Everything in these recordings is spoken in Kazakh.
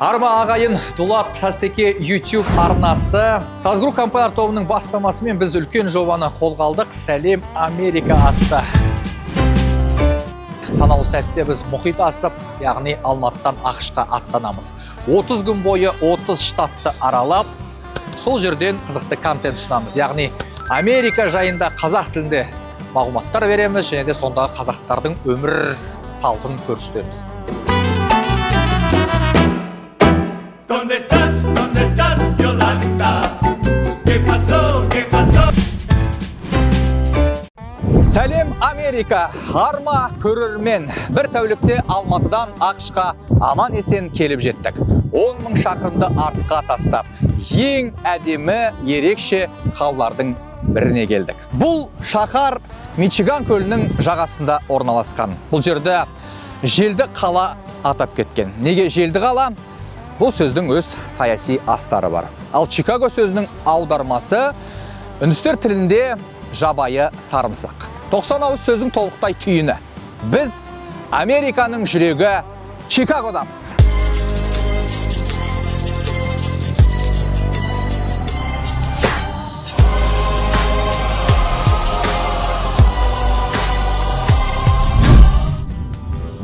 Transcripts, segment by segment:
Арма ағайын Дулат Тасеке YouTube арнасы. Казгру компаниялар тобының бастамасымен біз үлкен жобаны қолға алдық. Сәлем Америка атты. Санаулы сәтте біз мұхит асып, яғни Алматыдан ақшқа аттанамыз. 30 күн бойы 30 штатты аралап, сол жерден қызықты контент ұсынамыз. Яғни Америка жайында қазақ тілінде мағлұматтар береміз, және де сондағы қазақтардың өмір салтын көрсетеміз. ¿Dónde estás, Yolanda? ¿Qué pasó? Сәлем Америка, арма көрермен. Бір тәулікте Алматыдан ақшқа аман есен келіп жеттік. 10 000 шақырымды артқа тастап, ең әдемі ерекше қалалардың біріне келдік. Бұл шаһар Мичиган көлінің жағасында орналасқан. Бұл жерде желді қала атап кеткен. Неге желді қала? Бұл сөздің өз саяси астары бар. Ал Чикаго сөзінің аудармасы үндістер тілінде жабайы сарымсақ. 90 ауыз сөздің толықтай түйіні. Біз Американың жүрегі Чикагодамыз.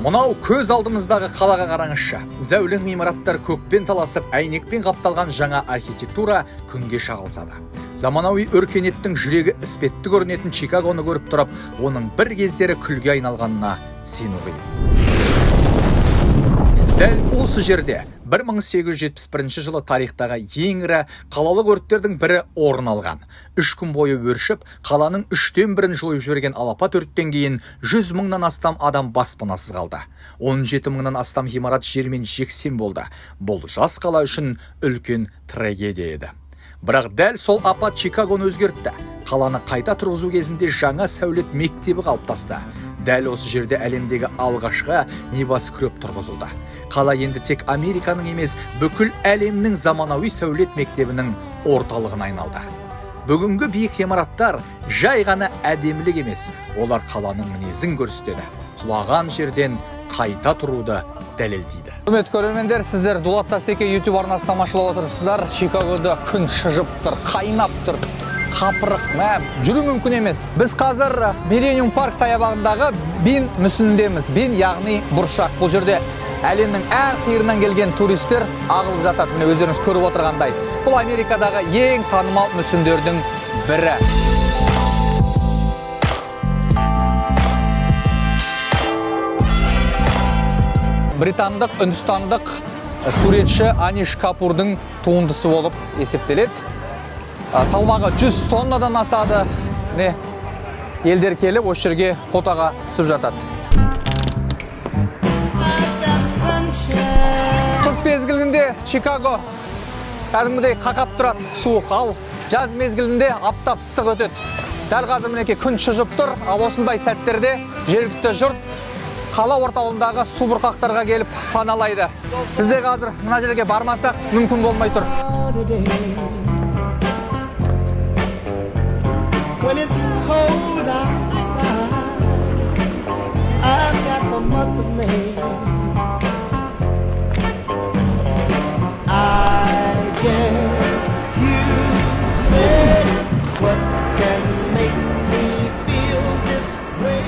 Мұнау көз алдымыздағы қалаға қараңызшы. Зәулім ғимараттар көкпен таласып, әйнекпен қапталған жаңа архитектура күнге шағылсады. Заманауи өркениеттің жүрегі іспетті көрінетін Чикагоны көріп тұрып, оның бір кездері күлге айналғанына сену қиын. Дәл осы жерде 1871 жылы тарихтағы ең ірі қалалық өрттердің бірі орын алған. 3 күн бойы өршіп, қаланың 1/3-ін жойып жіберген алапат өрттен кейін 100 000-нан астам адам баспанасыз қалды. 17 000-нан астам ғимарат жермен жексен болды. Бұл жас қала үшін үлкен трагедия еді. Бірақ дәл сол апат Чикагоны өзгертті. Қаланы қайта тұрғызу кезінде жаңа сәулет мектебі қалыптасты. Дәл осы жерде әлемдегі алғашқы небасы күреп тұрғызылды. Қала енді тек Американың емес, бүкіл әлемнің заманауи сәулет мектебінің орталығына айналды. Бүгінгі биік ғимараттар жай ғана әдемілік емес, олар қаланың мінезін көрсетеді. Құлаған жерден қайта тұруды дәлелдейді. Құрметті көрермендер, сіздер Дулат Тасеке YouTube арнасын тамашалап отырсыздар. Чикагода күн шыжып тұр, қайнап тұр. Қапырық, жүру мүмкін емес. Біз қазір Millennium Park саябағындағы бин мүсініндеміз. Бин яғни бұршақ. Бұл жерде әлемнің әр қиырынан келген туристер ағылып жатады. Міне өздеріңіз көріп отырғандай. Бұл Америкадағы ең танымал мүсіндердің бірі. Британдық, үндістандық суретші Аниш Капурдың туындысы болып есептеледі. Салмағы 100 тоннадан асады. Елдер келіп, осы жерге фотоға түсіп жатады. Қыс мезгілінде Чикаго кәдімгідей қақап тұрады, суық. Ал жаз мезгілінде аптап ыстық өтеді. Дәл қазір мінекей күн шыжып тұр. Ал осындай сәттерде жергілікті жұрт қала орталығындағы су бұрқақтарға келіп паналайды. Бізде қазір мына жерге бармасақ мүмкін болмай тұр. When it's cold outside, I've got the month of May. I guess you said what can make me feel this way.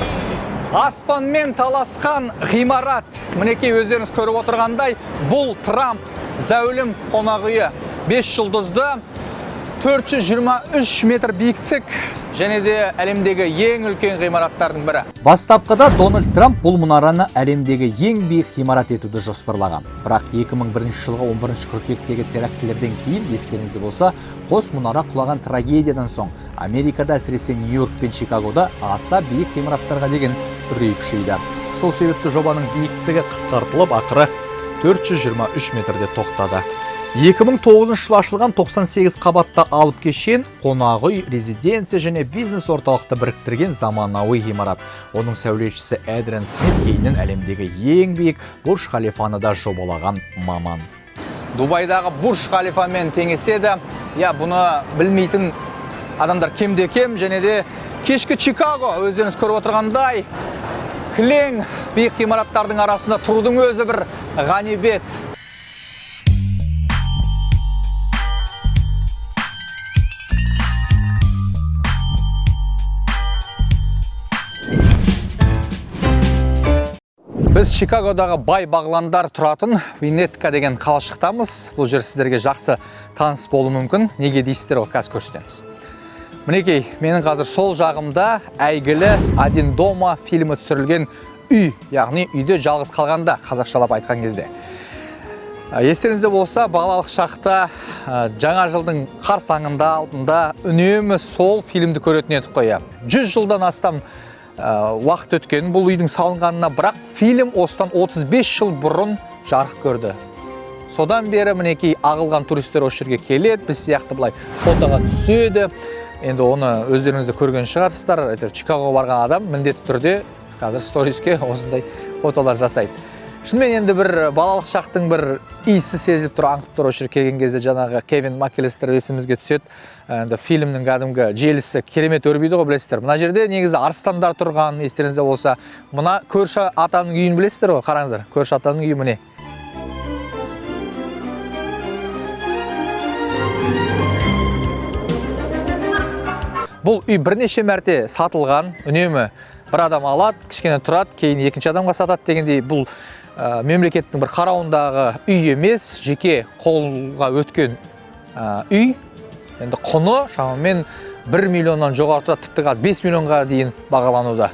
Аспанмен таласқан ғимарат. Мінекей өздеріңіз көріп отырғандай, бұл Трамп зәулім қонақ үйі. 5 жұлдызды, 423 метр биіктік, және де әлемдегі ең үлкен ғимараттардың бірі. Бастапқыда Дональд Трамп бұл мұнараны әлемдегі ең биік ғимарат етуді жоспарлаған. Бірақ 2001 жылғы 11 қыркүйектегі терактілерден кейін, естеріңізде болса, қос мұнара құлаған трагедиядан соң Америкада, әсіресе Нью-Йорк пен Чикагода аса биік ғимараттарға деген үрей күшейді. Сол себепті жобаның биіктігі қысқартылып, ақыры 423 метрде тоқтады. 2009 жылы ашылған 98 қабатты алып кешен, қонақ үй, резиденция және бизнес орталықты біріктірген заманауи ғимарат. Оның сәулетшісі Эдриан Смит кейіннен әлемдегі ең биік Бурж Халифаны да жобалаған маман. Дубайдағы Бурж Халифамен теңеседі. Бұны білмейтін адамдар кемде-кем, және де кешкі Чикаго өздеріңіз көріп отырғандай кілең биік ғимараттардың арасында тұрудың өзі бір ғанибет. Біз Чикагодағы бай бағландар тұратын Виннетка деген қалашықтамыз. Бұл жер сіздерге жақсы таныс болуы мүмкін. Неге дейсіздер, ғой қазір көрсетеміз. Мінекей, менің қазір сол жағымда әйгілі «Один дома» фильмі түсірілген үй, яғни үйде жалғыз қалғанда, қазақшалап айтқан кезде. Естеріңізде болса, балалық шақта жаңа жылдың қарсаңында алдында үнемі сол фильмді көретін едік қой. 100 жылдан астам уақыт өткен бұл үйдің салынғанына, бірақ фильм осыдан 35 жыл бұрын жарық көрді. Содан бері мінекей ағылған туристер осы жерге келеді, біз сияқты былай фотоға түседі. Енді оны өздеріңізді көрген шығарсыздар. Чикагоға барған адам міндетті түрде қазір сториске осындай фотолар жасайды. Шынымен енді бір балалық шақтың бір иісі сезіліп тұр, аңқып тұр. Осы жерге келген кезде жаңағы Кевин МакКеллистер есімізге түседі. Енді фильмнің кәдімгі желісі керемет өрбиді ғой, білесіздер. Мына жерде негізі арыстандар тұрған, естеріңізде болса, мына көрші атаның үйін білесіздер ғой, қараңыздар. Көрші атаның үйі міне. Бұл үй бірнеше мәрте сатылған, үнемі бір адам алады, кішкене тұрады, кейін екінші адамға сатады дегендей. Бұл мемлекеттің бір қарауындағы үй емес, жеке қолға өткен үй. Енді құны шамамен 1 миллионнан жоғары тұрады, тіпті қазір 5 миллионға дейін бағалануда.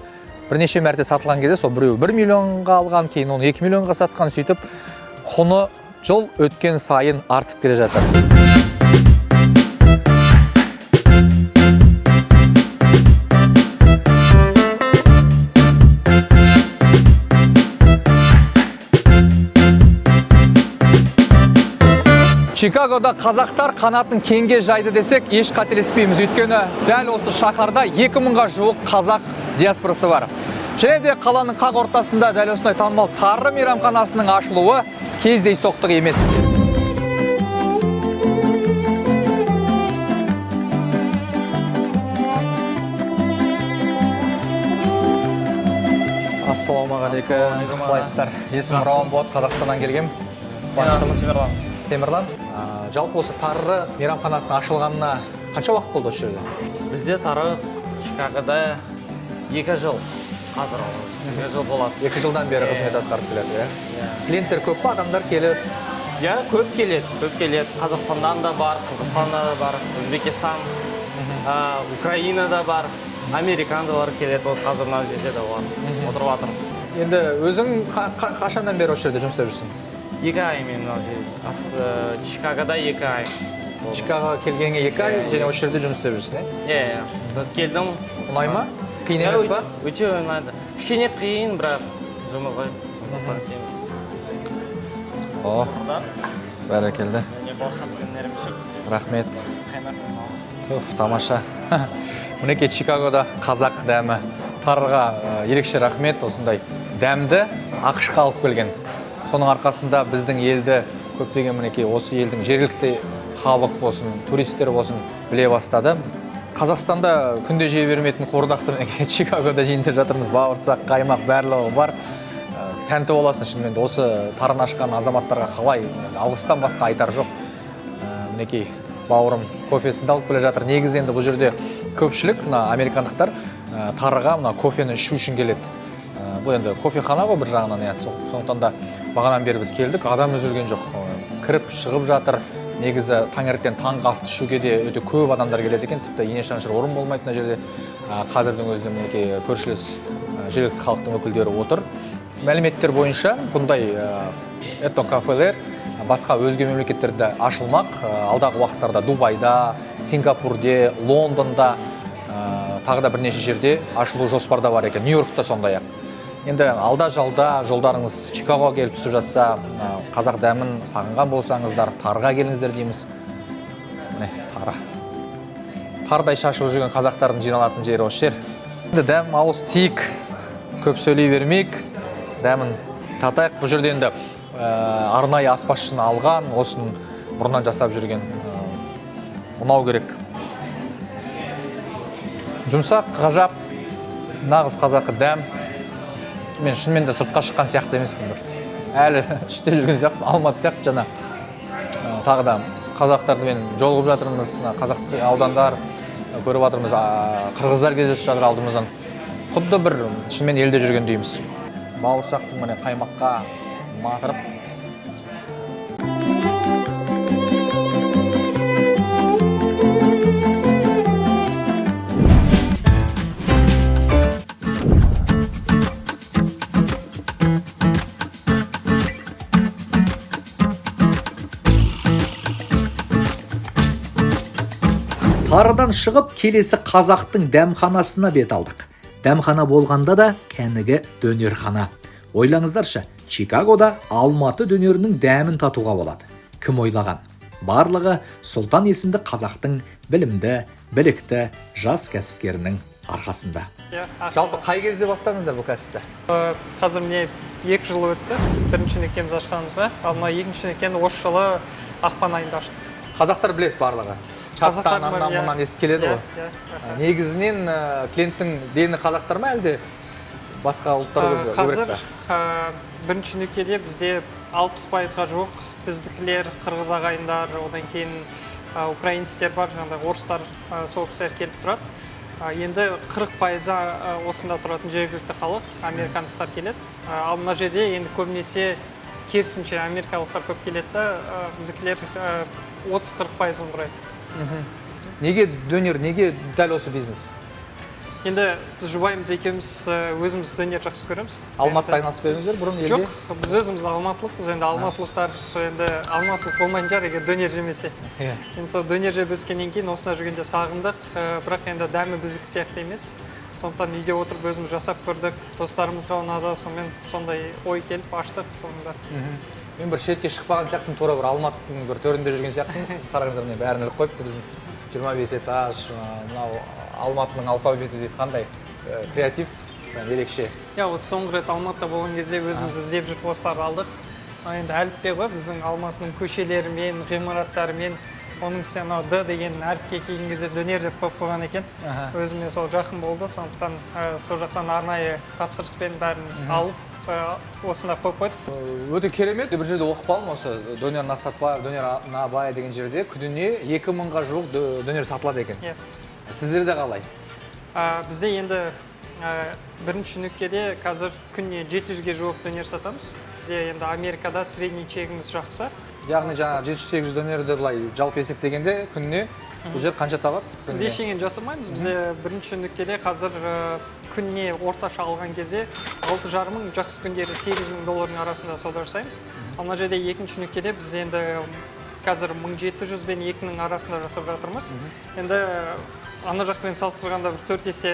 Бірнеше мәрте сатылған кезде сол біреу 1 миллионға алған, кейін оны 2 миллионға сатқан, сөйтіп құны жыл өткен сайын артып келе жатыр. Чикагода қазақтар қанатын кеңге жайды десек, еш қателеспейміз. Өйткені дәл осы шаһарда 2000-ға жуық қазақ диаспорасы бар. Және де қаланың қақ ортасында дәл осындай танымал Тары мейрамханасының ашылуы кездейсоқтық емес. Ассалаумағалейкум. Қалайсыздар? Есімім Рауан Бот, Қазақстаннан келгем. Темірлан, жалпы осы Тары мейрамханасының ашылғанына қанша уақыт болды осы жерде? Бізде Тары Чикагода 2 жыл қазір 2 жыл болады. 2 жылдан бері қызмет атқарып келеді, клиенттер көп па, адамдар келіп? Көп келеді. Қазақстандан да бар, Қырғызстанда да бар, Өзбекистан, Украинада бар, Американдалар келеді. Қазір мына жерде де бар. Отырып жатыр. Енді өзің қашаннан бері осы жерде жұмыс істеп жүрсің? 2 ай мен мына жерде. Чикагода 2 ай. Чикагоға келгенге 2 ай және осы жерде жұмыс істеп жүрсің, Иә. Келдім. Ұнай ма? Қиын емес па? Өте ұнайды. Кішкене қиын, бірақ жұмыс ғой. Бәрекелді. Рахмет. Тамаша. Мінекей Чикагода қазақ дәмі. Тарыға ерекше рахмет, осындай дәмді ақшқа алып келген. Соның арқасында біздің елді көптеген мінекей осы елдің жергілікті халық болсын, туристер болсын біле бастады. Қазақстанда күнде жей бермейтін қуырдақты мінекей Чикагода жиынтып жатырмыз. Бауырсақ, қаймақ барлығы бар. Тәнті боласың шынымен де. Осы тарын ашқан азаматтарға қалай алғыстан басқа айтар жоқ. Мінекей бауырым кофесін алып келе жатыр. Негізі енді бұл жерде көпшілік американдықтар тарыға кофені ішу үшін келеді. Бұл енді кофехана ғой бір жағынан, сондықтан да бағанан бері біз келдік, адам үзілген жоқ. Кіріп шығып жатыр. Негізі таңертең таңғы асты ішуге де өте көп адамдар келеді екен. Тіпті ине шаншыр орын болмайтын жерде қазірдің өзінде мінекей көршілес жергілікті халықтың өкілдері отыр. Мәліметтер бойынша бұндай этнокафелер басқа өзге мемлекеттерде ашылмақ. Алдағы уақыттарда Дубайда, Сингапурде, Лондонда, тағы да бірнеше жерде ашылу жоспарда бар екен. Нью-Йоркта сондай-ақ. Енді алда-жалда жолдарыңыз Чикагоға келіп түсіп жатса, қазақ дәмін сағынған болсаңыздар, Тарыға келіңіздер дейміз. Міне, Тары. Тардай шашылып жүрген қазақтардың жиналатын жері осы жер. Енді дәм ауыз тиік, көп сөйлей бермейік, дәмін татайық. Бұл жерде енді арнайы аспазшыны алған, осын бұрыннан жасап жүрген ұнау керек. Жұмсақ, ғажап, нағыз қазақы дәм. Мен шынымен де сыртқа шыққан сияқты емеспін бір. Әлі іште жүрген сияқты, Алматы сияқты жаңа. Тағы да қазақтарды мен жолығып жатырмыз, қазақ аудандар көріп жатырмыз, қырғыздар кездесіп жатыр алдымыздан. Құдды бір шынымен елде жүрген дейміз. бауырсақтың міне қаймаққа матырып. Тарыдан шығып, келесі қазақтың дәмханасына бет алдық. Дәмхана болғанда да кәнігі дөнерхана. Ойлаңыздаршы, Чикагода Алматы дөнерінің дәмін татуға болады. Кім ойлаған? Барлығы Сұлтан есімді қазақтың білімді, білікті жас кәсіпкерінің арқасында. Жалпы қай кезде бастадыңыздар бұл кәсіпті? Қазір міне 2 жыл өтті. Бірінші некеміз ашқанымызға. Ал мына екінші некені осы жылы ақпан айында аштық. Қазақтар біледі барлығы. Чаттан, аннан мұнан есіп келеді ғой. Негізінен клиенттің дені қазақтар ма әлде басқа ұлттар көп? Қазір бірінші нүктеде бізде 60%-ға жоқ біздікілер, қырғыз ағайындар, одан кейін украинецтер бар, жаңағыдай орыстар, сол кісілер келіп тұрады. Енді 40%-ы осында тұратын жергілікті халық, американдықтар келеді. Ал мына жерде енді көбінесе керісінше америкалықтар көп келеді, біздікілер 30-40%-ын құрайды. Неге дөнер, неге дәл осы бизнес? Енді біз жұбайымыз екеуміз өзіміз дөнер жақсы көреміз. Алматыда айналысып едіңіздер бұрын елде? Жоқ, біз өзіміз алматылықпыз. Енді алматылықтар енді алматылық болмайтын шығар егер дөнер жемесе. Енді сол дөнер жеп өскеннен кейін осында жүргенде сағындық, бірақ енді дәмі біздікі сияқты емес. Сондықтан үйде отырып өзіміз жасап көрдік, достарымызға ұнады, сонымен сондай ой келіп аштық соңында. Мен бір шетке шықпаған сияқтым, тура бір Алматының бір төрінде жүрген сияқтым. Қараңыздар, міне бәрін іліп қойыпты, біздің 25 этаж, мынау Алматының алфавиті дейді, қандай креатив, ерекше. Осы соңғы рет Алматыда болған кезде өзіміз іздеп жүріп осыларды алдық. Енді әліппе ғой, біздің Алматының көшелерімен, ғимараттарымен, оның үстіне Д деген әріпке келген кезде дөнер деп қойып қойған екен. Өзіме сол жақын болды, сондықтан сол жақтан арнайы тапсырыспен бәрін алып, осында қойып қойдық. Өте керемет. Бір жерде оқып қалдым, осы дөнер Насатбаев, дөнер Набай деген жерде күніне 2000-ға жуық дөнер сатылады екен. Сіздерде қалай? Бізде енді бірінші нүктеде қазір күніне 700-ге жуық дөнер сатамыз. Бізде енді Америкада средний чегіміз жақсы. Яғни жаңа 700-800 дөнерді былай жалпы есептегенде күніне бұл жер қанша табады? Біз ештеңені жасырмаймыз. Бізде бірінші нүктеде қазір күніне орташа алған кезде 6,5 мың, жақсы күндері 8 мың доллардың арасында сауда жасаймыз. Ал мына жерде екінші нүктеде біз енді қазір 1700 бен 2000-ның арасында жасап жатырмыз. Енді ана жақпен салыстырғанда бір 4 есе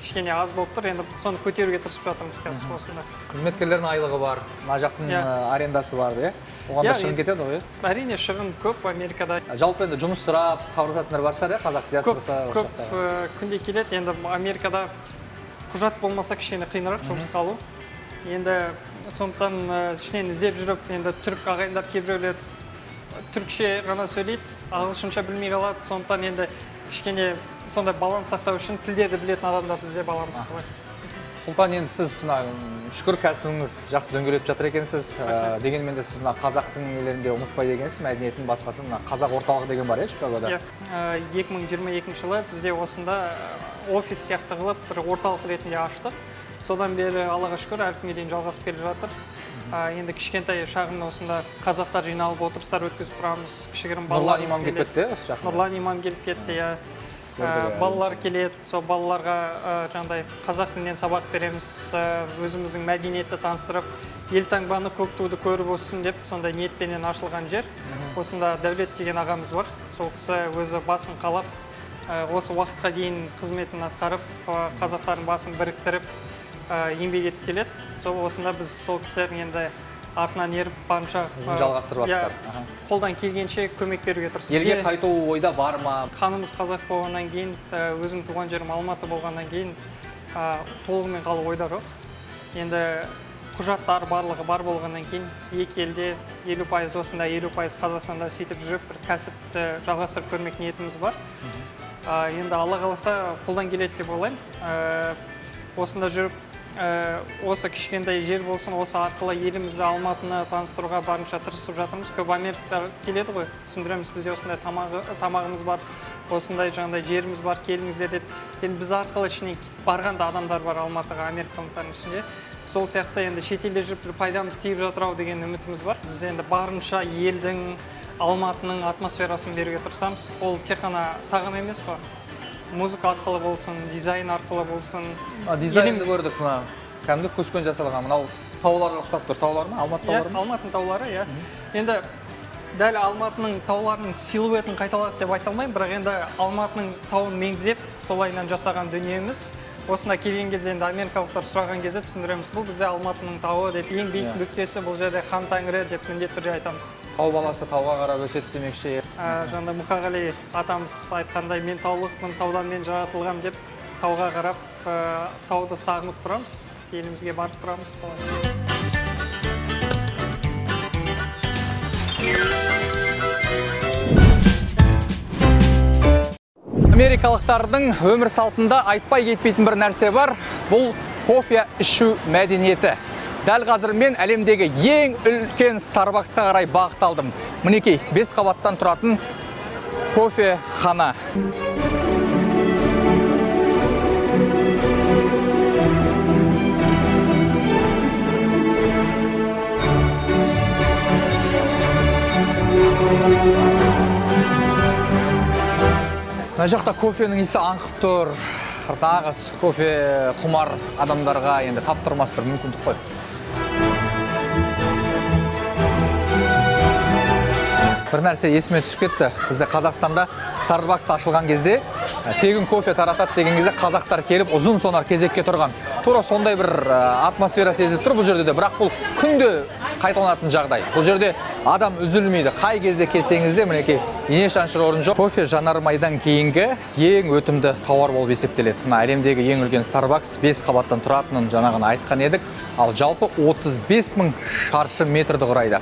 кішкене аз болып тұр. Енді соны көтеруге тырысып жатырмыз қазір осында. Қызметкерлердің айлығы бар, мына жақтың арендасы бар, оған да шығын кетеді ғой? Әрине шығын көп Америкада. Жалпы енді жұмыс сұрап хабарласатындар бар шығар, қазақ диаспорасы? Көп күнде келеді. Енді Америкада құжат болмаса кішкене қиынырақ жұмысқа алу. Енді сондықтан кішкене іздеп жүріп, енді түрік ағайындар кейбіреулер түрікше ғана сөйлейді, ағылшынша білмей қалады. Сондықтан енді кішкене сондай баланс сақтау үшін тілдерді білетін адамдарды іздеп аламыз. Сұлтан, енді сіз шүкір кәсібіңіз жақсы дөңгелеп жатыр екенсіз. Дегенмен де сіз қазақтың нелерінде ұмытпай дегенсіз, мәдениетін басқасын қазақ орталығы деген бар, Чикагода? 2022 жылы бізде осында офис сияқты қылып бір орталық ретінде аштық. Содан бері Аллаға шүкір әрі күнге дейін жалғасып келе жатыр. Енді кішкентай шағын осында қазақтар жиналып отырыстар өткізіп тұрамыз. Кішігірім балалар имам келіп кетті, жақында? Нұрлан имам келіп кетті, балалар келеді, сол балаларға жаңағыдай қазақ тілінен сабақ береміз, өзіміздің мәдениетті таныстырып, елтаңбаны көк туды көріп өссін деп сондай ниетпенен ашылған жер. Осында Дәулет деген ағамыз бар. Сол кісі өзі басын қалап, осы уақытқа дейін қызметін атқарып, қазақтардың басын біріктіріп, еңбек етіп келеді. Сол осында біз сол кісілердің енді артынан еріп барынша жалғастырып жатсыздар. Қолдан келгенше көмек беруге тырысамыз. Елге қайту ойда бар ма? Қанымыз қазақ болғаннан кейін, өзім туған жерім Алматы болғаннан кейін толығымен қалу ойда жоқ. Енді құжаттар барлығы бар болғаннан кейін екі елде 50% осында, 50% Қазақстанда сөйтіп жүріп бір кәсіпті жалғастырып көрмек ниетіміз бар. Енді Алла қаласа қолдан келеді деп ойлаймын. Осында жүріп осы кішкентай жер болсын, осы арқылы елімізді Алматыны таныстыруға барынша тырысып жатырмыз. Көп америкалықтар келеді ғой, түсіндіреміз, бізде осындай тамағымыз бар, осындай жаңағыдай жеріміз бар, келіңіздер деп. Енді біз арқылы ішіне барған да адамдар бар Алматыға, америкалықтардың ішінде. сол сияқты енді шетелде жүріп бір пайдамыз тиіп жатыр ау деген үмітіміз бар. Біз енді барынша елдің, Алматының атмосферасын беруге тырысамыз. Ол тек қана тағам емес қой. Музыка арқылы болсын, дизайн арқылы болсын. Дизайнды көрдік, мына кәдімгі көспен жасалған. Мынау тауларға ұқсап тұр. Таулар ма? Алматы таулары ма? Алматының таулары, иә. Енді дәл Алматының тауларының силуетін қайталады деп айта алмаймын, бірақ енді Алматының тауын меңзеп, солайынан жасаған дүниеміз. Осында келген кезде енді америкалықтар сұраған кезде түсіндіреміз, бұл бізде Алматының тауы деп, ең биік нүктесі бұл жерде Хан Тәңірі деп міндетті түрде айтамыз. Тау баласы тауға қарап өседі демекші. Жаңда Мұқағали атамыз айтқандай, мен таулықпын, таудан мен жаратылғам деп тауға қарап тауды сағынып тұрамыз, елімізге барып тұрамыз. Америкалықтардың өмір салтында айтпай кетпейтін бір нәрсе бар. Бұл кофе ішу мәдениеті. Дәл қазір мен әлемдегі ең үлкен Starbucksқа қарай бағыт алдым. Мінекей, 5 қабаттан тұратын кофе хана. Мына жақта кофенің иісі аңқып тұр. Нағыз кофе құмар адамдарға енді таптырмас бір мүмкіндік қой. Бір нәрсе есіме түсіп кетті. Бізде Қазақстанда Starbucks ашылған кезде тегін кофе таратады деген кезде қазақтар келіп ұзын сонар кезекке тұрған. Тура сондай бір атмосфера сезіліп тұр бұл жерде де. Бірақ бұл күнде қайталанатын жағдай. Бұл жерде адам үзілмейді. Қай кезде келсеңіз де мінекей ине шаншыр орын жоқ. Кофе жанармайдан кейінгі ең өтімді тауар болып есептеледі. Мына әлемдегі ең үлкен Starbucks 5 қабаттан тұратынын жаңағыны айтқан едік. Ал жалпы 35.000 шаршы метрді құрайды.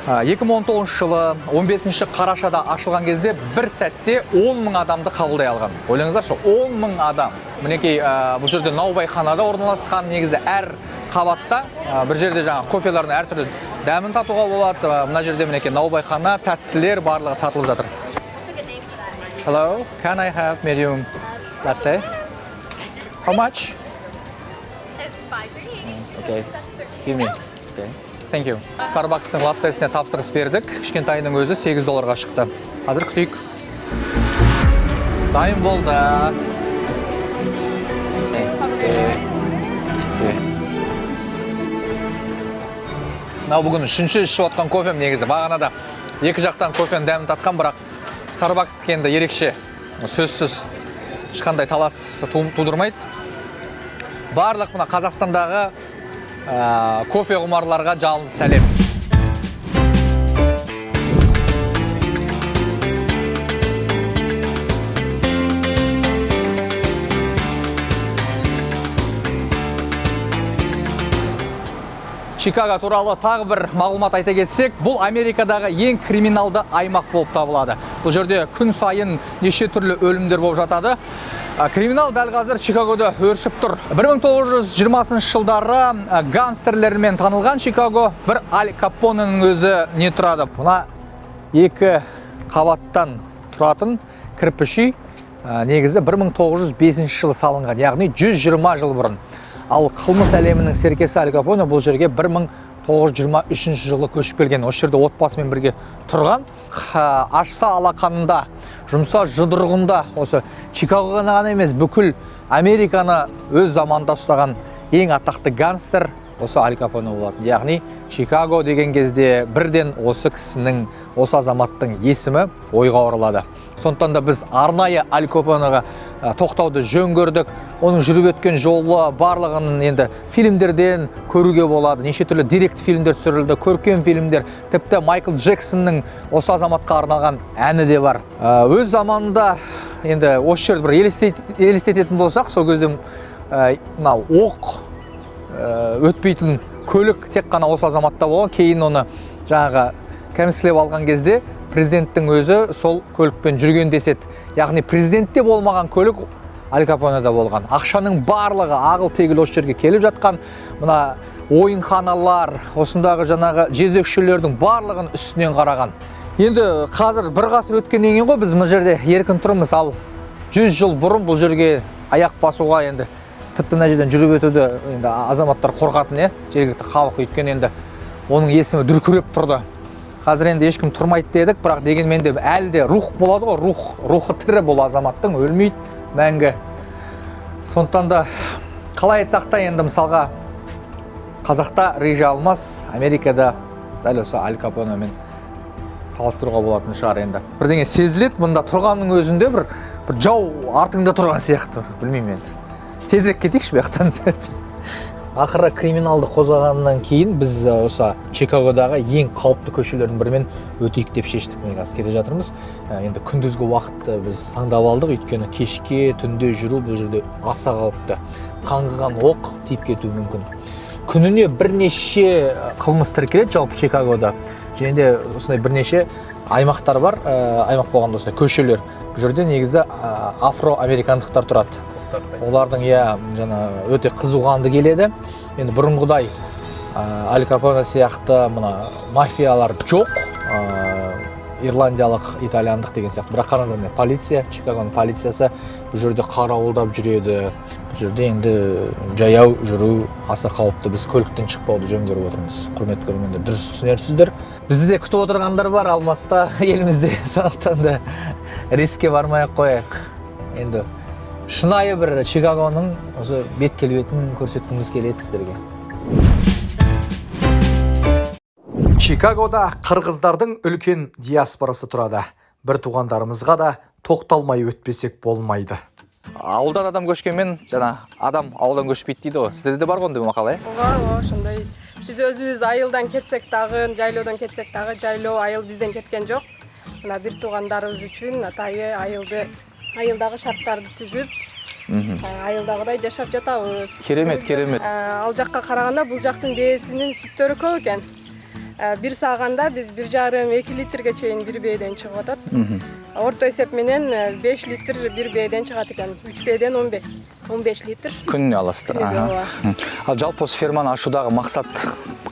2019 жылы 15 қарашада ашылған кезде бір сәтте 10.000 адамды қабылдай алған. Ойлаңыздаршы, 10.000 адам. Мінекей бұл жерде наубайханада орналасқан, негізі әр қабатта бір жерде жаңа кофелардың әртүрлі дәмін татуға болады. Мына жерде мінекей наубайхана, тәттілер барлығы сатылып жатыр. Hello, can I have medium latte? How much? It's $5.38. Okay, give me. Okay. Thank you. Starbucks'тың латтесіне тапсырыс бердік. Кішкентайының өзі $8 шықты. Қазір күтейік. Дайын болды. Мынау бүгін үшінші ішіп отқан кофем негізі. Бағанада екі жақтан кофенің дәмін татқан, бірақ Starbucks'тікі енді ерекше. Сөзсіз ешқандай талас тудырмайды. Барлық мына Қазақстандағы кофе құмарларға жалынды сәлем. Чикаго туралы тағы бір мағлұмат айта кетсек, бұл Америкадағы ең криминалды аймақ болып табылады. Бұл жерде күн сайын неше түрлі өлімдер болып жатады. Криминал дәл қазір Чикагода өршіп тұр. 1920 жылдары гангстерлермен танылған Чикаго бір Аль Капоненің өзі не тұрады. Мына екі қабаттан тұратын кірпіш үй негізі 1905 жылы салынған, яғни 120 жыл бұрын. Ал қылмыс әлемінің серкесі Аль Капоне бұл жерге 1923 жылы көшіп келген. Осы жерде отбасымен бірге тұрған. Ашса алақанында, жұмса жұдырығында осы Чикагоға ғана емес, бүкіл Американы өз заманда ұстаған ең атақты гангстер осы Аль Капоне болатын. Яғни Чикаго деген кезде бірден осы кісінің, осы азаматтың есімі ойға оралады. Сондықтан да біз арнайы Аль Капонеға тоқтауды жөн көрдік. Оның жүріп өткен жолы барлығын енді фильмдерден көруге болады. Неше түрлі директ фильмдер түсірілді, көркем фильмдер, тіпті Майкл Джексонның осы азаматқа арналған әні де бар. Өз заманында енді осы жерді бір елестететін болсақ, сол кезде оқ өтпейтін көлік тек қана осы азаматта болған. Кейін оны жаңағы кәміскілеп алған кезде президенттің өзі сол көлікпен жүрген деседі. Яғни президентте болмаған көлік Аль Капонеда болған. Ақшаның барлығы ағыл-тегіл осы жерге келіп жатқан. Мына ойынханалар, осындағы жаңағы жезөкшелердің барлығын үстінен қараған. Енді қазір бір ғасыр өткеннен кейін ғой біз бұл жерде еркін тұрмыз. Ал 100 жыл бұрын бұл жерге аяқ басуға енді тіпті мына жерден жүріп өтуді енді азаматтар қорқатын, жергілікті халық, өйткені енді оның есімі дүркіреп тұрды. Қазір енді ешкім тұрмайды дедік, бірақ дегенмен де әлі де рух болады ғой, рухы тірі бұл азаматтың, өлмейді мәңгі. Сондықтан да қалай айтсақ та енді мысалға қазақта Режа Алмас, Америкада дәл осы Аль Капоneмен салыстыруға болатын шығар енді. Бірдеңе сезіледі, мұнда тұрғанның өзінде бір жау артыңда тұрған сияқты, білмеймін енді. Тезірек кетейікші бұяқтан. Ақыры криминалды қозғағаннан кейін біз осы Чикагодағы ең қауіпті көшелердің бірімен өтейік деп шештік. Мен қазір келе жатырмыз. Енді күндізгі уақытты біз таңдап алдық, өйткені кешке, түнде жүру бұл жерде аса қауіпті. Қаңғыған оқ тиіп кетуі мүмкін. Күніне бірнеше қылмыс тіркеледі жалпы Чикагода. Және де осындай бірнеше аймақтар бар, аймақ болғанда осындай көшелер. Бұл жерде негізі афроамерикандықтар тұрады. Олардың жаңа өте қызуғанды келеді. Енді бұрынғыдай Аль Капоне сияқты мына мафиялар жоқ. Ирландиялық, итальяндық деген сияқты. Бірақ қараңыздар, полиция, Чикагоның полициясы бұл жерде қарауылдап жүреді. Бұл жерде енді жаяу жүру аса қауіпті. Біз көліктен шықпауды жөн көріп отырмыз. Құрметті көрермендер, дұрыс түсінерсіздер. Бізді де күтіп отырғандар бар Алматыда, елімізде. Сондықтан да рискке бармай-ақ қояйық. Енді шынайы бір Чикагоның осы бет келбетін көрсеткіміз келеді сіздерге. Чикагода қырғыздардың үлкен диаспорасы тұрады. Бір туғандарымызға да тоқталмай өтпесек болмайды. Ауылдан адам көшкенмен, адам ауылдан көшпейді дейді ғой. Сізде де бар ғой ондай мақал, Бар, ошондой. Биз өзүбүз айылдан кетсек дагы, жайлоодон кетсек дагы, жайлоо айыл бизден кеткен жок. Мына бир туугандарыбыз үчүн атайы айылдагы шарттарды түзүп, айылдагыдай жашап жатабыз. Керемет. Ал жакка караганда бул жактын бээсинин сүттөрү көп экен. Бир сааганда биз 1,5-2 литрге чейин бир бээден чыгып атат. Орто эсеп менен 5 литр бир бээден чыгат экен. 3 бээден 15 литр. Күнүнө аласыздар. Ал жалпы осы ферманы ашуудағы мақсат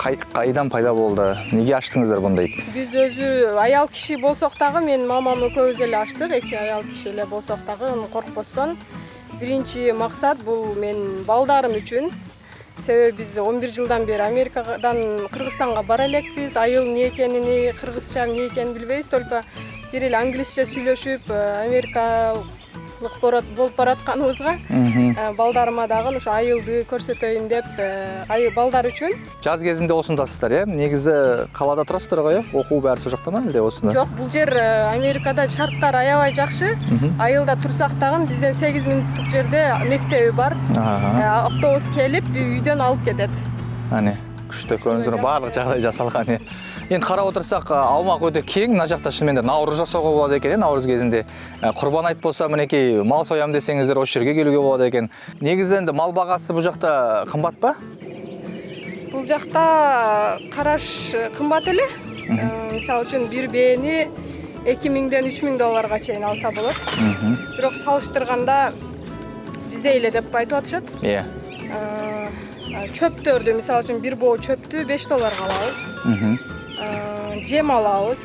қайдан пайда болды? Неге аштыңыздар бұндай? Биз өзү аял киши болсок дагы, мен мамам экөөбүз эле аштык, эки аял киши эле болсок дагы, коркпостон. Биринчи максат бул мен балдарым үчүн. Себеби биз 11 жылдан бери Америкадан Кыргызстанга бара элекпиз. Айыл эмне экенин, кыргызча эмне экенин билбейбиз, только бир эле англисче сүйлөшүп, Америкалык болуп баратканыбызга балдарыма дагы ошо айылды көрсөтөйүн деп, балдар үчүн. Жаз кезинде осундасыздар, Негизи калада турасыздар го, окуу баары ошол жакта ма, эле осунда? Жок, бул жер Америкада шарттар аябай жакшы. Айылда турсак дагы бизден 8 мүнөттүк жерде мектеби бар. Автобус келип үйдөн алып кетет. Аны күчтүү көрүнүздөр, баардык жагдай жасалган. Енді қарап отырсақ, аумақ өте кең. Мына жақта шынымен де наурыз жасауға болады екен, наурыз кезінде. Құрбан айт болса, мінекей мал соям десеңіздер, осы жерге келуге болады екен. Негізі енді мал бағасы бұл жақта қымбат па? Бұл жақта қараш қымбат эле. Мисалы үчүн бир бээни $2000-3000 чейин алса болот. Бирок салыштырганда бизде эле деп айтып атышат. Чөптөрдү, мисалы үчүн бир боо чөптү $5 алабыз. Жем алабыз,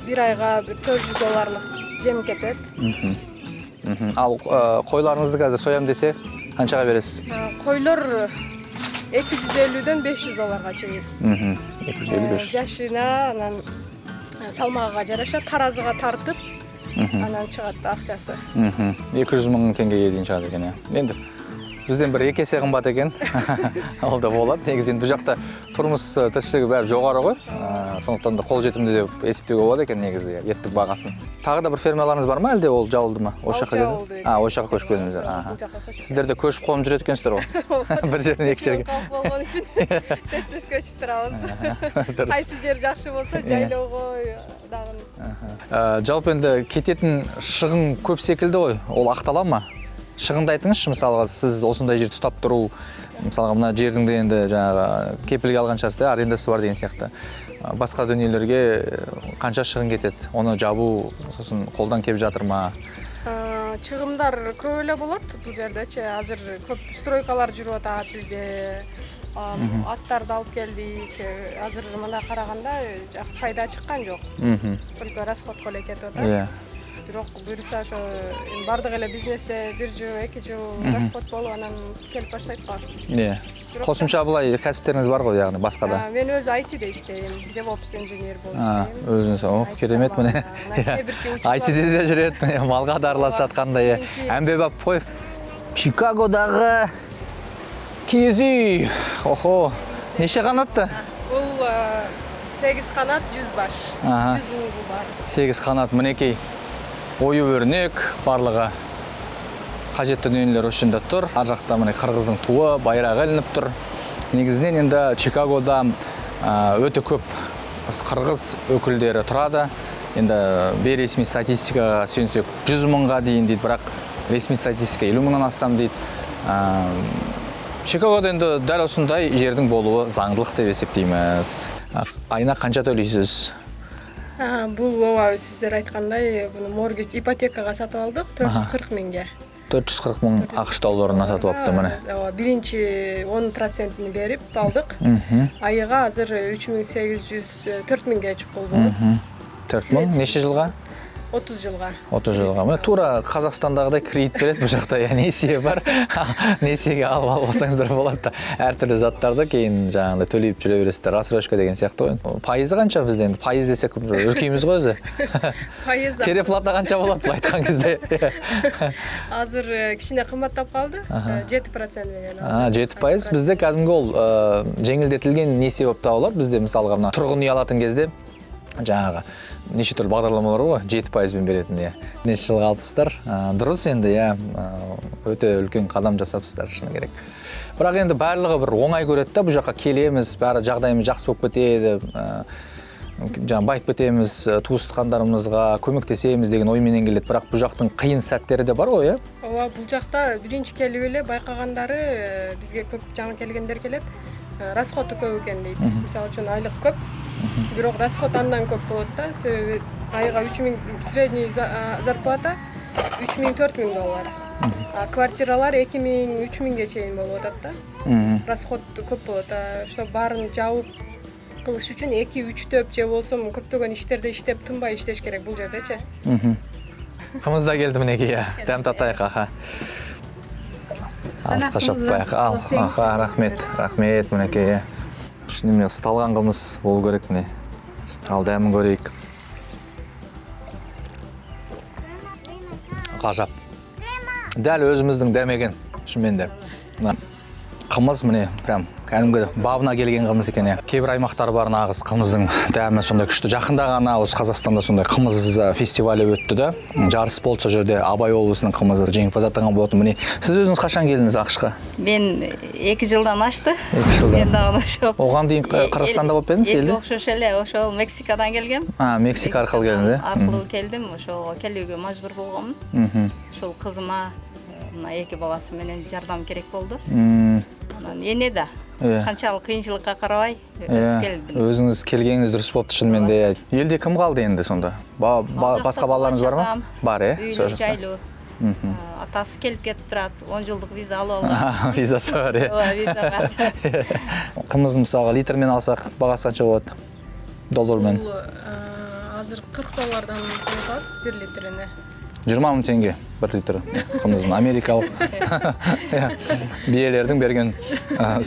бир айга $400 жем кетет. Ал койларыңызды қазір соям десе, қаншаға бересіз? Койлор $250-ден $500 чейин. 250-500. Жашына, анан салмагыга жараша таразыга тартып, анан чыгат акчасы. 200 000 теңгеге дейин чыгат экен. Енді бізден бір 2 есе қымбат екен. Ол да болады. Негізі бұл жақта тұрмыс тіршілігі бәрі жоғары ғой. Сондықтан да қол жетімді деп есептеуге болады екен негізі еттік бағасын. Тағы да бір фермаларыңыз бар ма, әлде ол жабылды ма? Ол жаққа көшіп келдіңіздер. Сіздер де көшіп қолым жүреді екенсіздер ғой. Бір жерден екі жерге. Қауіп болған үшін тез көшіп тұрамыз. Қайсы жер жақсы болса жайлауға дағын. Жалпы енді кететін шығын көп секілді ғой. Ол ақтала ма? Шығынды айтыңызшы, мысалға сіз осындай жерді ұстап тұру, мысалға мына жердің де енді жаңағы кепілге алған шығарсыз, арендасы бар деген сияқты. Басқа дүниелерге қанша шығын кетеді? Оны жабу сосын қолдан келіп жатыр ма? Шығындар көп эле болот бул жердечи. Азыр көп стройкалар жүрүп атат бизде. Аттарды алып келдик. Азыр мына караганда пайда чыккан жок. Только расходко эле кетип атат. Бирок буюрса ошо бардык эле бизнесте 1 жыл 2 жыл расход болуп анан келип баштайт го. Косумча булай кәсиптериңиз бар го, ягни башка да. Мен өзү IT'де иштейм, DevOps инженер болуп иштейм. Өзүңүз, керемет мына. IT'де да жүрөт, малга да аралашат кандай. Амбебап кой. Чикагодагы киз үй. Охо. Неше канатты? Бул 8 канат 100 баш. 100 унгу бар. 8 канат мынекей. Ою өрнөк барлыгы. Кажеттүү дүниелер ошондо тур. Ар жакта мына кыргыздын туы, байрагы илинип тур. Негизинен энди Чикагода өтө көп кыргыз өкүлдөрү турады. Энди бейресми статистикага сүйөнсөк 100 мыңга дейин дейт, бирок ресми статистика 50 мыңдан астам дейт. Чикагода энди дал ушундай жердин болуу заңдылык деп эсептеймиз. Айына канча төлөйсүз? Бул ооба сиздер айткандай, буну моргеж ипотекага сатып алдык 440 миңге. 440 мың ақш долларына сатып алыпты мына. Биринчи 10%-ны берип алдык. Айыга азыр 3800 4000ге чукул болот. 4000 неше жылга? 30 жылга. 30 жылга. Мына тура Казакстандагыдай кредит берет, бу жакта несие бар. Несиеге алып алсаңыздар болот да. Ар түрлүү заттарды кийин жаңагындай төлөп жүрө бересиздер. Рассрочка деген сыяктуу. Пайызы канча бизде энди? Пайыз десек үркүйбүз го өзү. Пайыз. Переплата канча болот бул айткан кезде? Азыр кичине кымбаттап калды. 7% менен. 7%. Бизде кәдимги ол жеңилдетилген несие болуп табылат. Бизде мисалга мына тургун үй алатын кезде жаңағы неше түрлі бағдарламалар ғой 7%-бен беретін. Неше жылға алыпсыздар. Дұрыс енді, өте үлкен қадам жасапсыздар, шыны керек. Бірақ енді барлығы бір оңай көреді да, бұл жаққа келеміз, бәрі жағдайымыз жақсы болып кетеді, байып кетеміз, туыстықандарымызға көмектесеміз деген ойменен келеді. Бірақ бұл жақтың қиын сәттері де бар ғой, Ооба, бұл жақта биринчи келип эле байкагандары бизге көп жаңы келгендер келет. Расходу көп экен дейт. Мисалы үчүн айлык көп. Бирок расход андан көп болот да. Себеби айга 3000 средний зарплата 3000-4000 доллар. Квартиралар 2000-3000ге чейин болуп атат да. Расход көп болот. Ошо баарын жабып кылыш үчүн 2-3 төп же болсо көптөгөн иштерде иштеп тынбай иштеш керек бул жердечи. Кымыз да келди минекей, дәм татайык, Алысқа шаппайық. Рахмет мінекей. Шынымен ысталған қымыз болу керек міне. Ал дәмін көрейік. Ғажап. Дәл өзіміздің дәмеген шынымен де. Қымыз міне, прям кәдімгі бабына келген қымыз екен. Кейбір аймақтар бар нағыз қымыздың дәмі сондай күшті. Жақында ғана осы Қазақстанда сондай қымыз фестивалі өтті да. Жарыс болды сол жерде Абай облысының қымызы жеңімпаз атанған болатын. Міне, сіз өзіңіз қашан келдіңіз ақшқа? Мен 2 жылдан ашты. 2 жылдан. Мен дагы ошо. Оған дейін Қырғызстанда болып едіңіз елде? Окшош эле, ошо Мексикадан келгем. Мексика арқылы келдіңіз, Аркылуу келдим, ошо келүүгө мажбур болгомун. Ошол кызыма мына 2 баласы менен жардам керек болду. Анан эне да канчалык кыйынчылыкка карабай келдим. Өзүңүз келгениңиз дұрыс болупту шынымен де. Елде кім қалды енді сонда? Басқа балаларыңыз бар ма? Бар, Үйлүү, жайлуу. Атасы келип кетип турат, 10 жылдык виза алып алган. Визасы бар, Ооба, виза бар. Кымызды мисалга литрмен алсак багасы канча болот? Доллармен? Азыр 40 доллардан алабыз 1 литрине. 20 мың теңге 1 литр қымыздың америкалық биелердің берген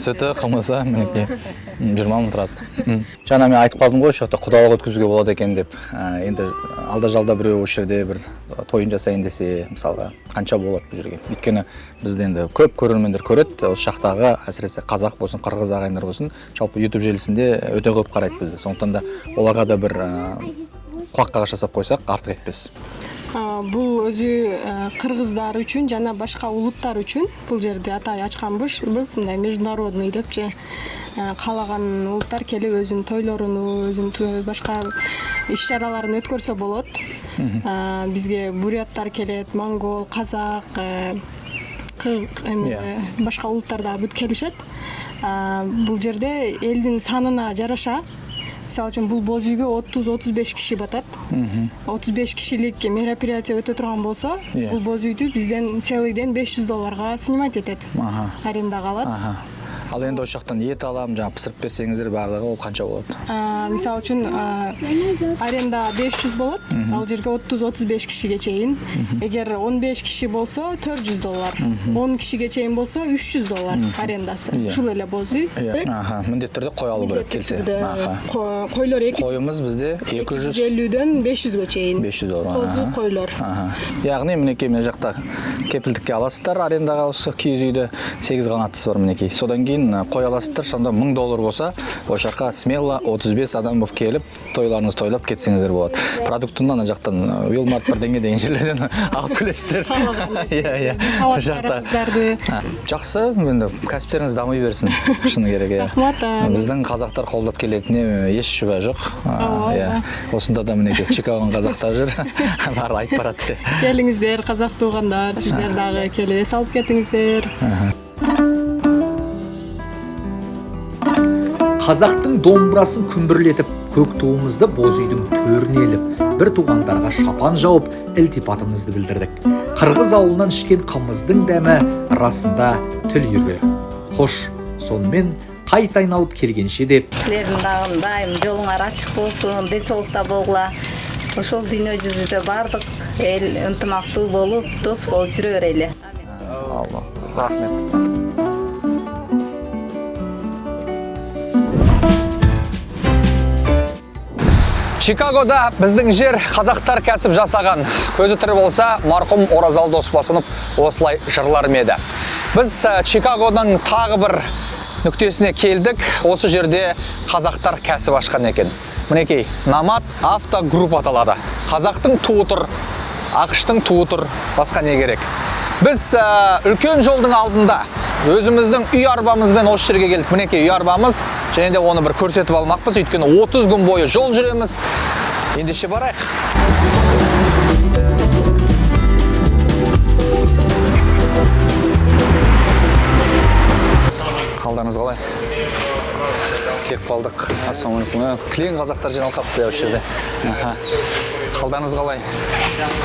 сүті, қымызы мінекей 20 мың тұрады. Жаңа мен айтып қалдым ғой, шақта құдалық өткізуге болады екен деп. Енді алда-жалда біреу осы жерде бір тойын жасайын десе, мысалға, қанша болады бұл жерге. Өйткені бізде енді көп көрермендер көреді, осы шақтағы әсіресе қазақ болсын, қырғыз ағайындар болсын, жалпы YouTube желісінде өте көп қарайды бізді. Сондықтан да оларға да бір құлаққағаш жасап қойсақ, артық етпес. Бул өзү кыргыздар үчүн жана башка улуттар үчүн бул жерде атай ачканбыз. Биз мындай международный депчи каалаган улуттар келип өзүнүн тойлорун, өзүнүн башка иш-чараларын өткөрсө болот. Бизге буряттар келет, монгол, казак, башка улуттар да бүт келишет. Бул жерде элдин санына жараша мисалы үчүн бул боз үйгө 30-35 киши батат. 35 кишилик мероприятие өтө турган болсо, бул боз үйдү бизден целыйден $500 снимать этет. Арендага алат. Ал енді ошол жактан ет алам, жаңа пісіріп берсеңіздер барлығы ол қанша болады? Мисалы үчүн аренда 500 болот. Ал жерге 30-35 кишиге чейин. Эгер 15 киши болсо $400, 10 кишиге чейин болсо $300 арендасы. Ушул эле боз үй. Міндетті түрде қой алу керек келсе. Койлор Қойымыз бізде 250-ден 500-ге чейин. $500. Тозу койлор. Яғни мінекей мына жақта кепілдікке аласыздар арендаға осы киіз үйді 8 қанаттысы бар мінекей. Содан кейін қой аласыздар, сонда $1000 болса, ошол жаққа смело 35 адам болып келіп, тойларыңыз тойлап кетсеңіздер болады. Продуктын ана жақтан Walmart бірдеңе деген жерлерден алып келесіздер. Иә. Ошақта. Жақсы, енді кәсіптеріңіз дамый берсін. Шыны керек, иә. Біздің қазақтар қолдап келетініне еш шүбә жоқ. Иә. Осында да мінекей Чикагоның қазақтары жүр. Барлығы айтып барады. Келіңіздер, қазақ туғандар, сіздер дағы келе салып кетіңіздер. Қазақтың домбырасын күмбірлетіп, көк туымызды боз үйдің төріне іліп, бір туғандарға шапан жауып, ілтипатымызды білдірдік. Қырғыз ауылынан ішкен қымыздың дәмі расында тіл үйірді. Хош, сонымен қайта айналып келгенше деп. Силердин дагы дайым жолуңар ачык болсун, денсаулыкта болгула. Ошол дүйнө жүзүндө бардык эл ынтымактуу болуп, дос болуп жүрө берели. Алла, рахмет. Чикагода біздің жер қазақтар кәсіп жасаған. Көзі тірі болса, марқұм Оразалы Досбасынов осылай жырлар еді. Біз Чикагодан тағы бір нүктесіне келдік. Осы жерде қазақтар кәсіп ашқан екен. Мінекей, Намат автогрупп аталады. Қазақтың туы тұр, ақштың туы тұр, басқа не керек. Біз үлкен жолдың алдында өзіміздің үй арбамызбен осы жерге келдік. Мінекей, үй арбамыз, және де оны бір көрсетіп алмақпыз. Өйткені 30 күн бойы жол жүреміз. Ендеше барайық. Қалдарыңыз қалай? Келіп қалдық. Ассалаумағалейкум. Кілең қазақтар жиналып қалыпты осы жерде. Қалдарыңыз қалай?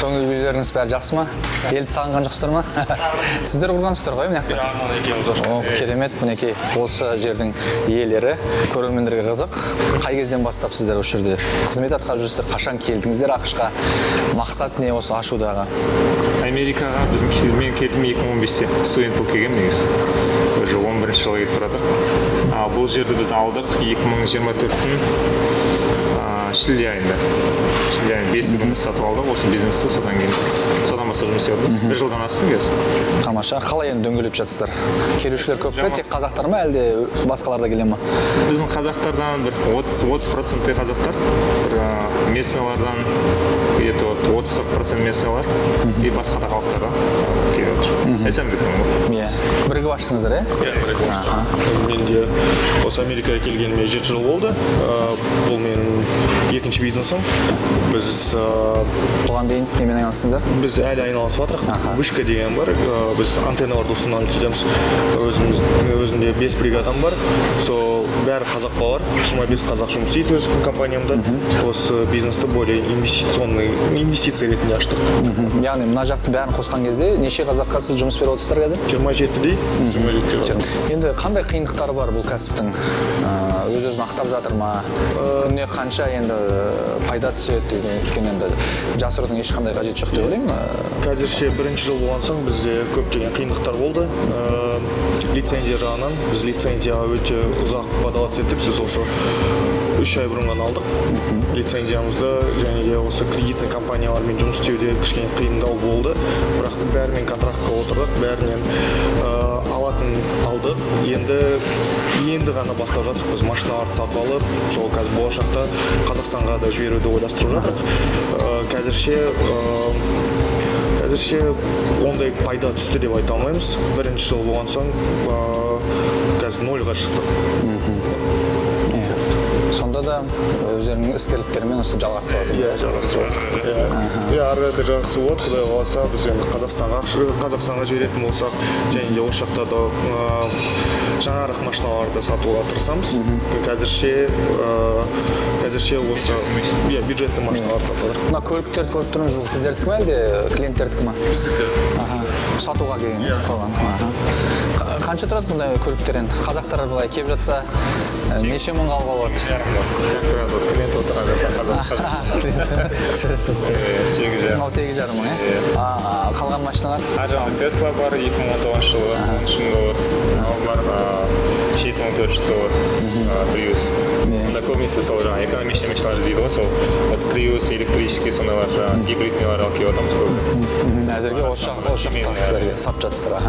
Көңіл күйлеріңіз бәрі жақсы ма? Елді сағынған жоқсыздар ма? Сіздер құрғансыздар ғой мына жақта? Керемет, мінекей осы жердің иелері, көрермендерге қызық. Қай кезден бастап сіздер осы жерде қызмет атқарып жүрсіздер? Қашан келдіңіздер ақшқа? Мақсат не осы ашудағы? Америкаға мен келдім 2015-те студент болып келгенмін негізі. Уже 11-ші жылға кетіп баратыр. Бұл жерді біз алдық 2024-тің шілде айында. 5 күнді сатып алдық осы бизнесті, содан бастап жұмыс істеп жатырмыз. 1 жылдан астым кез. Тамаша. Қалай енді дөңгелеп жатсыздар? Келушілер көп пе? Тек қазақтар ма, әлде басқалар да келе ма? Біздің қазақтардан бір 30% қазақтар, бір местныйлардан 30-40% местныйлар и басқа да халықтардан келіп жатыр. Әсемдіктің ғой. Иә. Бірігіп аштыңыздар, иә? Иә, бірігіп аштық. Мен де осы Америкаға келгеніме 7 жыл болды. Бұл менің екінші бизнесім. Біз бұған дейін немен айналыстыңыздар? Біз әлі айналысып жатырық. Вышка деген бар. Біз антенналарды ұсынып жетеміз. Өзімде 5 бригадам бар. Бәрі қазақ балар. 25 қазақ жұмыс істейді өз компаниямда. Осы бизнесті более инвестиция ретінде аштық. Яғни мына жақты бәрін қосқан кезде неше қазаққа сіз жұмыс беріп отырсыздар қазір? 27-дей. 27-де. Енді қандай қиындықтары бар бұл кәсіптің? Өз-өзін ақтап жатыр ма? Күніне қанша енді пайда түседі? Өйткені енді жасырудың ешқандай қажеті жоқ деп ойлаймын. Қазірше бірінші жыл болған соң бізде көптеген қиындықтар болды. Лицензия жағынан біз лицензияға өте ұзақ подаваться еттік. Біз осы 3 ай бұрын ғана алдық лицензиямызды, және де осы кредитный компаниялармен жұмыс істеуде кішкене қиындау болды. Бірақ бәрімен контрактқа отырдық, бәрінен алатын алдық. Енді ғана бастап жатырмыз. Біз машиналарды сатып алып, сол қазір болашақта Қазақстанға да жіберуді ойластырып жатырмық. Қазірше ондай пайда түсті деп айта алмаймыз. Бірінші жыл болған соң қазір 0-ға шықтық. Сонда да өздерінің іскерліктерімен осы жалғастырасыз? Иә, жалғастырып жатырық. Ары қарай жалғасу болады. Құдай қаласа біз енді Қазақстанға жіберетін болсақ, және де осы жақта да жаңарақ машиналарды сатуға тырысамыз. Қазірше осы бюджетті машиналарды сатып жатырық. Мына көліктерді көріп тұрмыз, бұл сіздердікі ме, әлде клиенттердікі ме? Біздікі. сатуға келген соған. Қанша тұрады бұндай көліктер енді? Қазақтар былай келіп жатса, неше мың қалға болады? Клиент отырады. 8,5 мың, қалған машиналар? Тесла бар, 2019 жылы, 13 мың доллар. Ал бар, 7400 доллар, Prius. Онда көбінесе сол жаңағы экономичный машиналар іздейді ғой, сол осы Prius, электрический, сондайлар, гибриднелар алып келіп отырмыз көбіне. Әзірге осы жақта сіздерге сатып жатсыздар.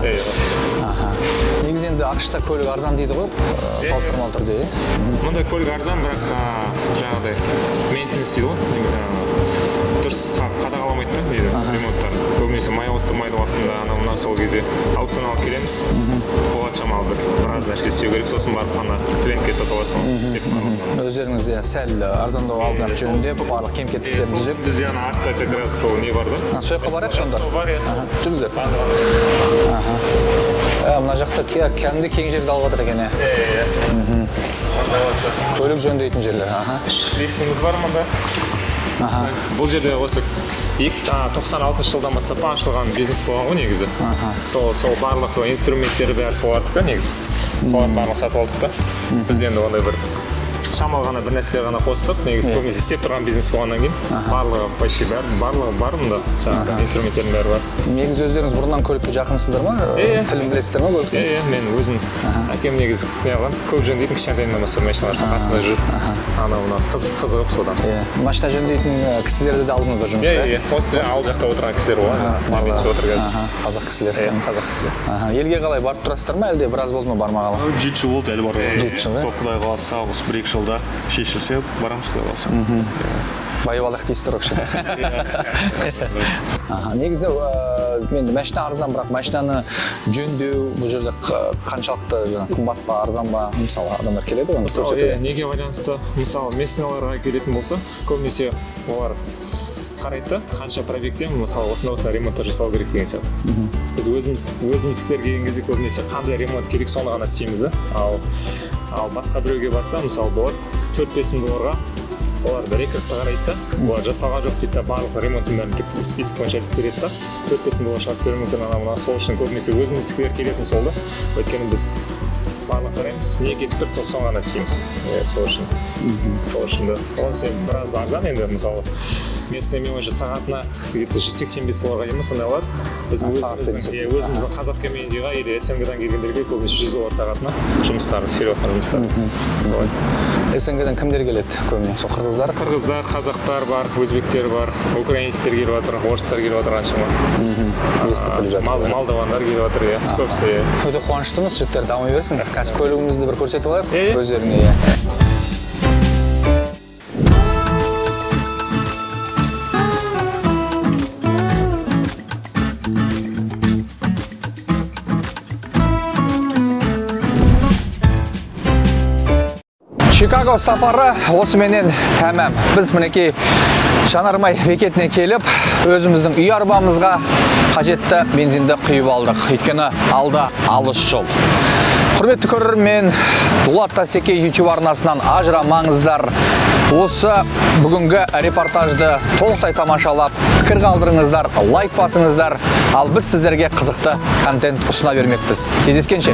Негізі енді ақш-та көлік арзан дейді ғой, салыстырмалы түрде. Мұндай көлік арзан, бірақ жаңағыдай мейнтенс дейді ғой, дұрыс қадағаламайды дейді ремонттар. Көбінесе май ауыстырмайды уақытында, мына сол кезде аукцион алып келеміз, болады шамалы біраз нәрсе істеу керек, сосын барып ана клиентке сатып аласың. Өздеріңіз сәл арзандау алдын жөнінде барлық кем-кетіктерді түзеп. Бізде ана артта как раз сол не бар да. Сояққа барайық сонда? Бар, иә. Жүріңіздер. Мына жақта кәдімгі кең жерді алып жатыр екен. Көлік жөндейтін жерлер. Лифтіміз бар мұнда. Бұл жерде осы 96 жылдан бастап ашылған бизнес болған ғой негізі. Сол барлық инструменттері бәрі солардікі негізі. Соларды барлық сатып алдық та. Біз енді ондай бір шамалы ғана бір нәрселер ғана қостық. Негізі көбінесе істеп тұрған бизнес болғаннан кейін барлығы почти барлығы бар мұнда. Жаңағы инструменттердің бәрі бар. Негізі өздеріңіз бұрыннан көлікке жақынсыздар ма? Тілін білесіздер ма көліктен? Иә, мен өзім әкем негізі көп жөндейтін кішкентайымнан бастап машиналар сол қасында жүріп, анау қызығып содан. Машина жөндейтін кісілерді де алдыңыздар жұмысқа? Иә, осы ал жақта отырған кісілер болады. Қазақ кісілер. Қазақ кісілер. Елге қалай барып тұрасыздар ма, әлде біраз болды ма бармағалы? 7 жыл болды әлі барып. 7 жыл, сол Құдай қаласа осы 1-2 жылда шешілсе барамыз Құдай қаласа. Байып алайық дейсіздер өкше. Негізі мен машина арзан, бірақ машинаны жөндеу бұл жерде қаншалықты қымбат па, арзан ба, мысалы адамдар келеді ғой? Мысалы, неге байланысты? Мысалы, местналарға келетін болса, көбінесе олар қарайды, қанша пробегтен, мысалы, осында ремонттар жасау керек деген сияқты. Біз өзіміздіктер келген кезде көбінесе қандай ремонт керек, соны ғана істейміз. Ал басқа біреуге барса, мысалы, болады 4-5 мың долларға олар рекордты қарайды да, олар жасалған жоқ дейді да, барлық ремонттың бәрін список бойынша айтып береді да, 4-5 мың доллар шығарып беруі мүмкін. Сол үшін көбінесе өзіміздікілер келетін сол да, өйткені біз барлық қараймыз, не кетіп тұр, соны ғана істейміз. Сол үшін да. Онысы біраз арзан енді, мысалы, местный бойынша сағатына где-то $185 деймін, сондай алады. Біз өзіміздің қазақ комьюнитиға или СНГ-дан келгендерге көбінесе $100 сағатына жұмыстар, істеліп жатқан жұмыстар. СНГ-дан кімдер келеді көбіне? Сол қырғыздар? Қырғыздар, қазақтар бар, өзбектер бар, украинецтер келіп жатыр, орыстар келіп жатыр қаншама. Молдовандар келіп жатыр, көбісі. Өте қуаныштымыз, жігіттер дами берсін. Қазір көлігімізді бір көрсетіп алайық өздеріңе. Чикаго сапары осыменен тәмам. Біз мінекей Жанармай бекетіне келіп, өзіміздің үй арбамызға қажетті бензинді құйып алдық. Өйткені алда алыс жол. Құрметті көрермен, Дулат Тасеке YouTube арнасынан ажырамаңыздар. Осы бүгінгі репортажды толықтай тамашалап, пікір қалдырыңыздар, лайк басыңыздар. Ал біз сіздерге қызықты контент ұсына бермекпіз. Кездескенше.